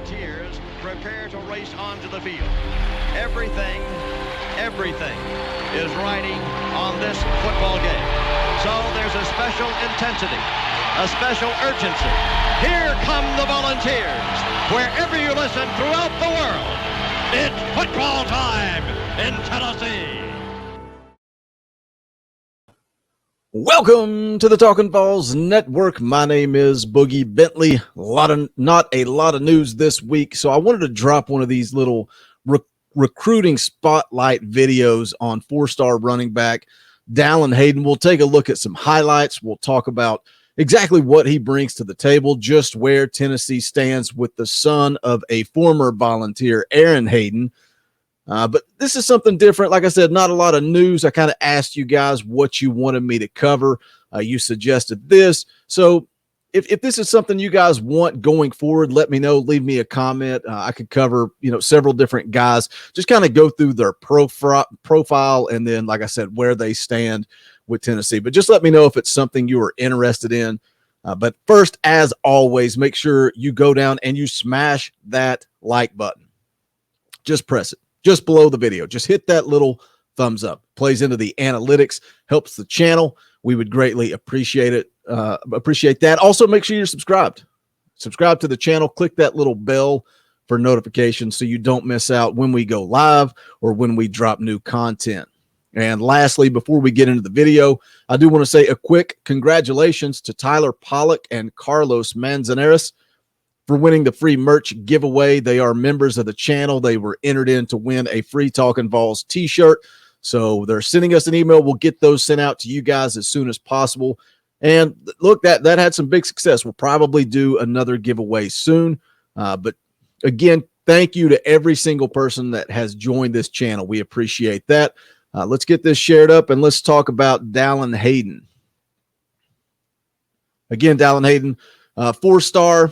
volunteers prepare to race onto the field. Everything is riding on this football game. So there's a special intensity, a special urgency. Here come the volunteers. Wherever you listen throughout the world, it's football time in Tennessee. Welcome to the Talking Vols Network. My name is Boogie Bentley. Not a lot of news this week, so I wanted to drop one of these little recruiting spotlight videos on four-star running back Dallin Hayden. We'll take a look at some highlights. We'll talk about exactly what he brings to the table, just where Tennessee stands with the son of a former volunteer, Dallan Hayden. But this is something different. Like I said, not a lot of news. I kind of asked you guys what you wanted me to cover. You suggested this. So if this is something you guys want going forward, let me know. Leave me a comment. I could cover, several different guys. Just kind of go through their profile and then, like I said, where they stand with Tennessee. But just let me know if it's something you are interested in. But first, as always, make sure you go down and you smash that like button. Just press it. Just below the video. Just hit that little thumbs up. Plays into the analytics, helps the channel. We would greatly appreciate it. Appreciate that. Also, make sure you're subscribed. Subscribe to the channel. Click that little bell for notifications so you don't miss out when we go live or when we drop new content. And lastly, before we get into the video, I do want to say a quick congratulations to Tyler Pollock and Carlos Manzanares for winning the free merch giveaway. They are members of the channel. They were entered in to win a free Talking Vols t-shirt. So they're sending us an email. We'll get those sent out to you guys as soon as possible. And look, that had some big success. We'll probably do another giveaway soon. But again, thank you to every single person that has joined this channel. We appreciate that. Let's get this shared up and let's talk about Dallin Hayden. Again, Dallin Hayden, four-star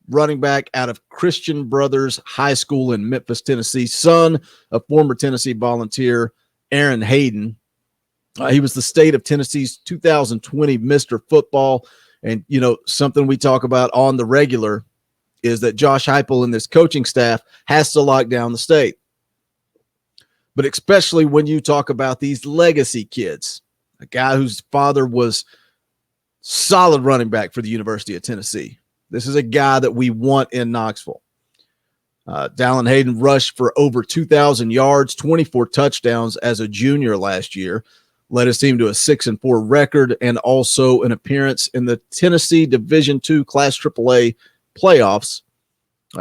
running back out of Christian Brothers High School in Memphis, Tennessee, son of former Tennessee volunteer Dallan Hayden. He was the state of Tennessee's 2020 Mr. Football. And, something we talk about on the regular is that Josh Heupel and this coaching staff has to lock down the state. But especially when you talk about these legacy kids, a guy whose father was solid running back for the University of Tennessee. This is a guy that we want in Knoxville. Dallan Hayden rushed for over 2,000 yards, 24 touchdowns as a junior last year, led his team to a 6-4 record, and also an appearance in the Tennessee Division II Class AAA playoffs.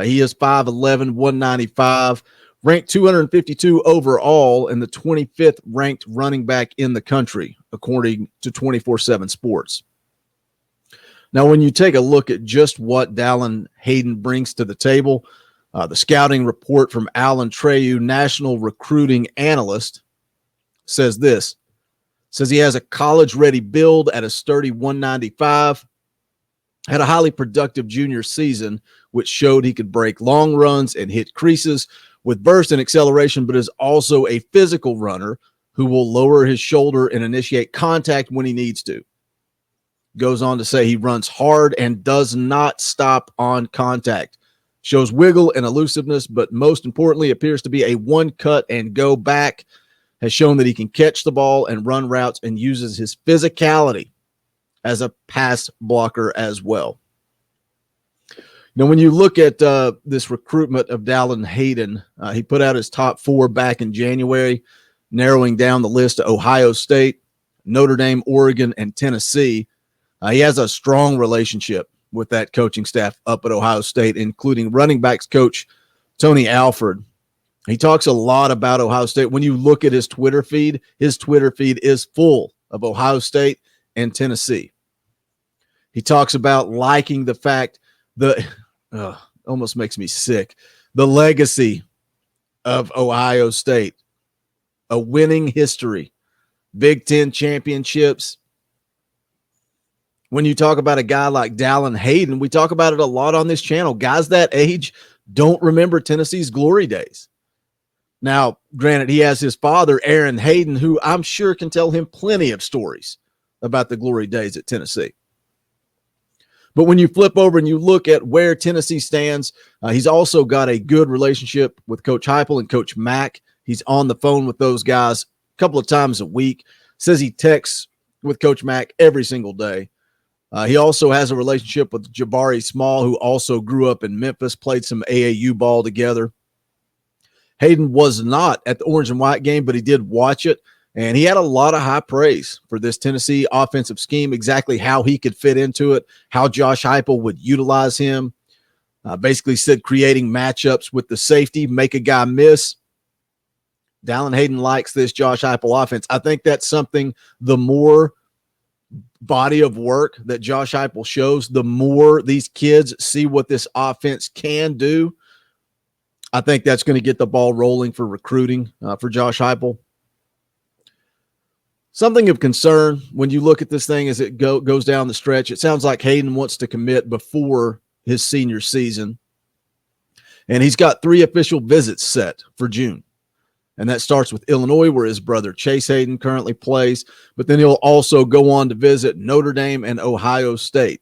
He is 5'11", 195, ranked 252 overall, and the 25th ranked running back in the country, according to 24/7 Sports. Now, when you take a look at just what Dallan Hayden brings to the table, the scouting report from Alan Treyu, national recruiting analyst, says this. Says he has a college-ready build at a sturdy 195, had a highly productive junior season, which showed he could break long runs and hit creases with burst and acceleration, but is also a physical runner who will lower his shoulder and initiate contact when he needs to. Goes on to say he runs hard and does not stop on contact. Shows wiggle and elusiveness, but most importantly appears to be a one-cut and go back. Has shown that he can catch the ball and run routes and uses his physicality as a pass blocker as well. Now, when you look at this recruitment of Dallan Hayden, he put out his top 4 back in January, narrowing down the list to Ohio State, Notre Dame, Oregon, and Tennessee. He has a strong relationship with that coaching staff up at Ohio State, including running backs coach Tony Alford. He talks a lot about Ohio State. When you look at his Twitter feed is full of Ohio State and Tennessee. He talks about liking the fact that almost makes me sick. The legacy of Ohio State, a winning history, Big Ten championships. When you talk about a guy like Dallan Hayden, we talk about it a lot on this channel. Guys that age don't remember Tennessee's glory days. Now, granted, he has his father, Dallan Hayden, who I'm sure can tell him plenty of stories about the glory days at Tennessee. But when you flip over and you look at where Tennessee stands, he's also got a good relationship with Coach Heupel and Coach Mack. He's on the phone with those guys a couple of times a week. Says he texts with Coach Mack every single day. He also has a relationship with Jabari Small, who also grew up in Memphis, played some AAU ball together. Hayden was not at the Orange and White game, but he did watch it. And he had a lot of high praise for this Tennessee offensive scheme, exactly how he could fit into it, how Josh Heupel would utilize him. Basically said creating matchups with the safety, make a guy miss. Dallan Hayden likes this Josh Heupel offense. I think that's something, the more body of work that Josh Heupel shows, the more these kids see what this offense can do. I think that's going to get the ball rolling for recruiting for Josh Heupel. Something of concern when you look at this thing as it goes down the stretch, it sounds like Hayden wants to commit before his senior season. And he's got 3 official visits set for June. And that starts with Illinois, where his brother Chase Hayden currently plays. But then he'll also go on to visit Notre Dame and Ohio State.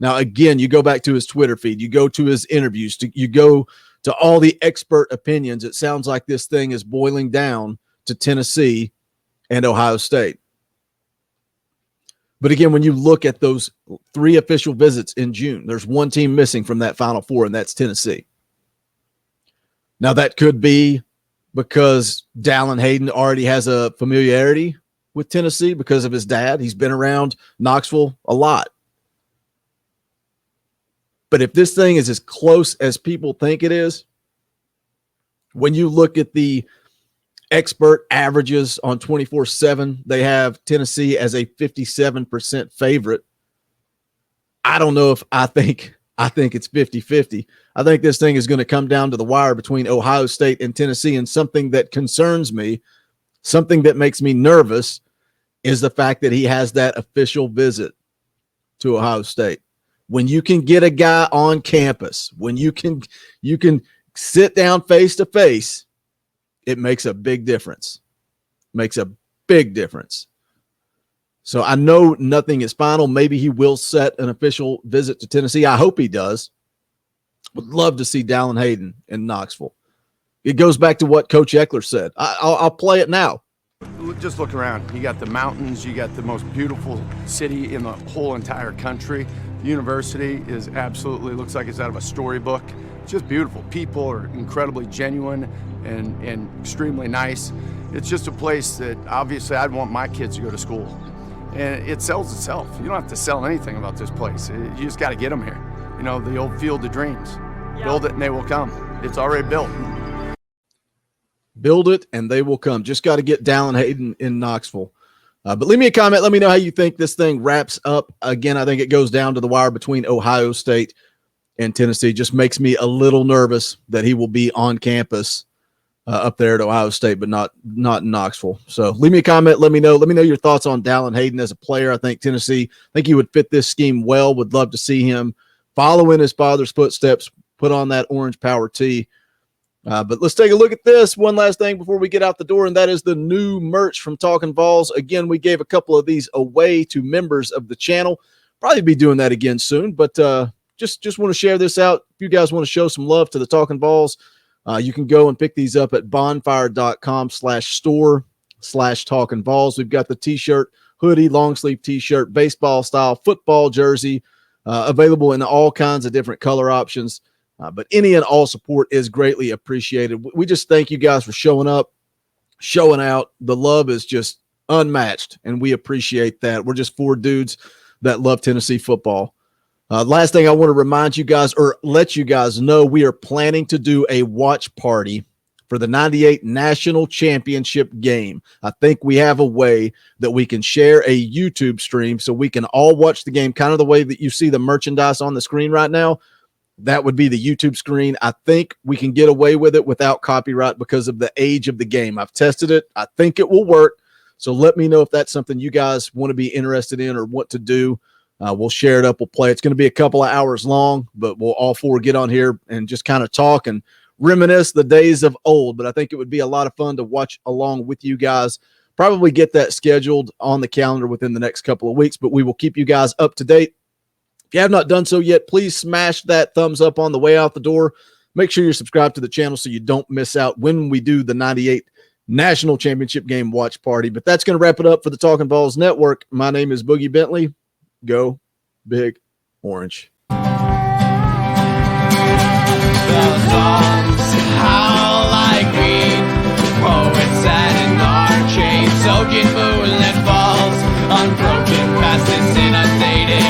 Now, again, you go back to his Twitter feed, you go to his interviews, you go to all the expert opinions. It sounds like this thing is boiling down to Tennessee and Ohio State. But again, when you look at those 3 official visits in June, there's one team missing from that Final Four, and that's Tennessee. Now, that could be because Dallan Hayden already has a familiarity with Tennessee because of his dad. He's been around Knoxville a lot. But if this thing is as close as people think it is, when you look at the expert averages on 24/7, they have Tennessee as a 57% favorite. I don't know if I think it's 50-50. I think this thing is going to come down to the wire between Ohio State and Tennessee, and something that concerns me, something that makes me nervous, is the fact that he has that official visit to Ohio State. When you can get a guy on campus, when you can sit down face to face, it makes a big difference. Makes a big difference. So I know nothing is final. Maybe he will set an official visit to Tennessee. I hope he does. Would love to see Dallan Hayden in Knoxville. It goes back to what Coach Eckler said. I'll play it now. Just look around. You got the mountains. You got the most beautiful city in the whole entire country. The university is absolutely, looks like it's out of a storybook. It's just beautiful. People are incredibly genuine and extremely nice. It's just a place that obviously I'd want my kids to go to school. And it sells itself. You don't have to sell anything about this place. You just got to get them here. You know, the old field of dreams. Yeah. Build it and they will come. It's already built. Build it and they will come. Just got to get Dallan Hayden in Knoxville. But leave me a comment. Let me know how you think this thing wraps up. Again, I think it goes down to the wire between Ohio State and Tennessee. Just makes me a little nervous that he will be on campus up there at Ohio State, but not in Knoxville. So leave me a comment. Let me know your thoughts on Dallan Hayden as a player. I think Tennessee, he would fit this scheme well. Would love to see him follow in his father's footsteps, put on that orange power tee. But let's take a look at this one last thing before we get out the door, and that is the new merch from Talking Vols. Again, we gave a couple of these away to members of the channel. Probably be doing that again soon, but just want to share this out. If you guys want to show some love to the Talking Vols, you can go and pick these up at bonfire.com/store/Talking Vols. We've got the t-shirt, hoodie, long sleeve t-shirt, baseball style, football jersey, available in all kinds of different color options. But any and all support is greatly appreciated. We just thank you guys for showing up, showing out. The love is just unmatched, and we appreciate that. We're just 4 dudes that love Tennessee football. Last thing I want to remind you guys, or let you guys know, we are planning to do a watch party for the 98 National Championship game. I think we have a way that we can share a YouTube stream so we can all watch the game, kind of the way that you see the merchandise on the screen right now. That would be the YouTube screen. I think we can get away with it without copyright because of the age of the game. I've tested it. I think it will work. So let me know if that's something you guys want to be interested in or want to do. We'll share it up. We'll play. It's going to be a couple of hours long, but we'll all 4 get on here and just kind of talk and reminisce the days of old. But I think it would be a lot of fun to watch along with you guys. Probably get that scheduled on the calendar within the next couple of weeks, but we will keep you guys up to date If you have not done so yet, please smash that thumbs up on the way out the door. Make sure you're subscribed to the channel so you don't miss out when we do the 98 National Championship Game watch party. But that's going to wrap it up for the Talking Vols Network. My name is Boogie Bentley. Go Big Orange. The songs howl like weed, poets sat in our chains, soaking moonlit falls, unbroken past this inundated